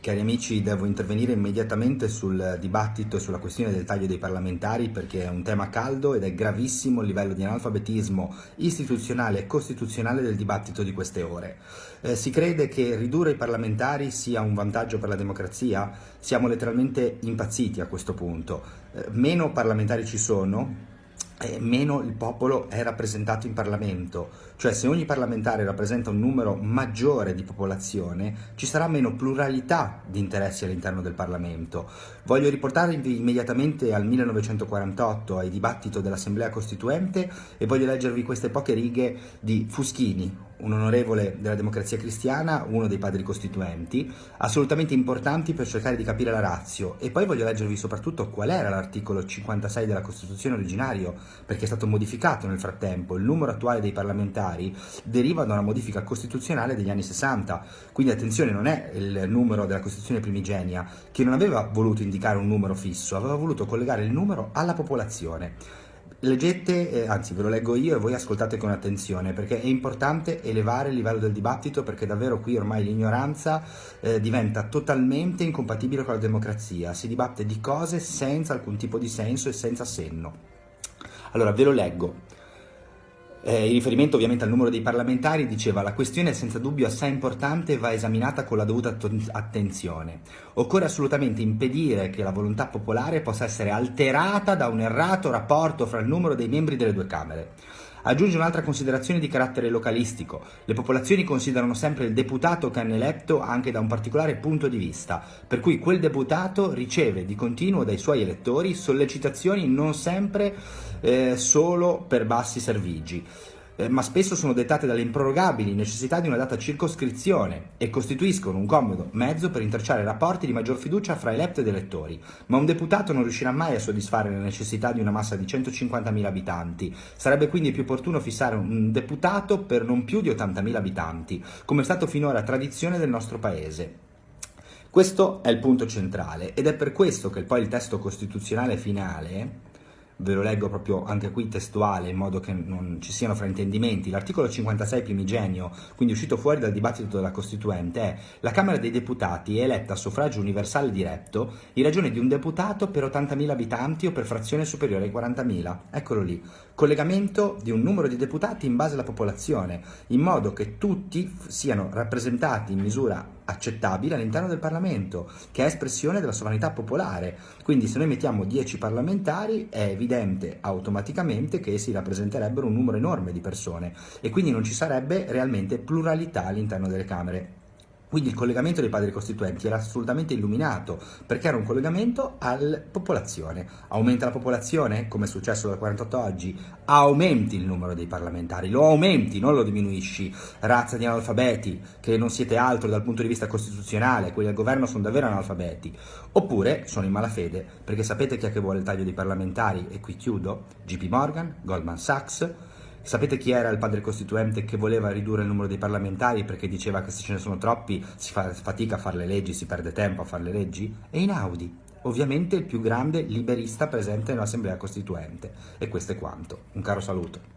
Cari amici, devo intervenire immediatamente sul dibattito e sulla questione del taglio dei parlamentari perché è un tema caldo ed è gravissimo il livello di analfabetismo istituzionale e costituzionale del dibattito di queste ore. Si crede che ridurre i parlamentari sia un vantaggio per la democrazia? Siamo letteralmente impazziti a questo punto. Meno parlamentari ci sono, meno il popolo è rappresentato in Parlamento, cioè se ogni parlamentare rappresenta un numero maggiore di popolazione ci sarà meno pluralità di interessi all'interno del Parlamento. Voglio riportarvi immediatamente al 1948, ai dibattito dell'Assemblea Costituente, e voglio leggervi queste poche righe di Fuschini, un onorevole della Democrazia Cristiana, uno dei padri costituenti, assolutamente importanti per cercare di capire la ratio. E poi voglio leggervi soprattutto qual era l'articolo 56 della Costituzione originario, perché è stato modificato nel frattempo. Il numero attuale dei parlamentari deriva da una modifica costituzionale degli anni 60, quindi attenzione, non è il numero della Costituzione primigenia, che non aveva voluto indicare un numero fisso, aveva voluto collegare il numero alla popolazione. Leggete, anzi ve lo leggo io e voi ascoltate con attenzione, perché è importante elevare il livello del dibattito, perché davvero qui ormai l'ignoranza diventa totalmente incompatibile con la democrazia. Si dibatte di cose senza alcun tipo di senso e senza senno. Allora ve lo leggo. In riferimento ovviamente al numero dei parlamentari, diceva: la questione è senza dubbio assai importante e va esaminata con la dovuta attenzione. Occorre assolutamente impedire che la volontà popolare possa essere alterata da un errato rapporto fra il numero dei membri delle due Camere. Aggiunge un'altra considerazione di carattere localistico: le popolazioni considerano sempre il deputato che hanno eletto anche da un particolare punto di vista, per cui quel deputato riceve di continuo dai suoi elettori sollecitazioni non sempre solo per bassi servigi, ma spesso sono dettate dalle improrogabili necessità di una data circoscrizione e costituiscono un comodo mezzo per intrecciare rapporti di maggior fiducia fra eletto ed elettori. Ma un deputato non riuscirà mai a soddisfare le necessità di una massa di 150.000 abitanti. Sarebbe quindi più opportuno fissare un deputato per non più di 80.000 abitanti, come è stato finora tradizione del nostro paese. Questo è il punto centrale ed è per questo che poi il testo costituzionale finale, ve lo leggo proprio anche qui testuale in modo che non ci siano fraintendimenti, l'articolo 56 primigenio, quindi uscito fuori dal dibattito della Costituente, è: la Camera dei Deputati è eletta a suffragio universale diretto in ragione di un deputato per 80.000 abitanti o per frazione superiore ai 40.000. Eccolo lì, collegamento di un numero di deputati in base alla popolazione, in modo che tutti siano rappresentati in misura accettabile all'interno del Parlamento, che è espressione della sovranità popolare. Quindi se noi mettiamo 10 parlamentari è evidente automaticamente che essi rappresenterebbero un numero enorme di persone e quindi non ci sarebbe realmente pluralità all'interno delle Camere. Quindi il collegamento dei padri costituenti era assolutamente illuminato, perché era un collegamento alla popolazione. Aumenta la popolazione, come è successo dal 48 oggi, aumenti il numero dei parlamentari, lo aumenti, non lo diminuisci. Razza di analfabeti, che non siete altro dal punto di vista costituzionale, quelli al governo sono davvero analfabeti. Oppure sono in malafede, perché sapete chi è che vuole il taglio dei parlamentari? E qui chiudo: JP Morgan, Goldman Sachs. Sapete chi era il padre costituente che voleva ridurre il numero dei parlamentari perché diceva che se ce ne sono troppi si fa fatica a fare le leggi, si perde tempo a fare le leggi? Einaudi, ovviamente il più grande liberista presente nell'Assemblea Costituente. E questo è quanto. Un caro saluto.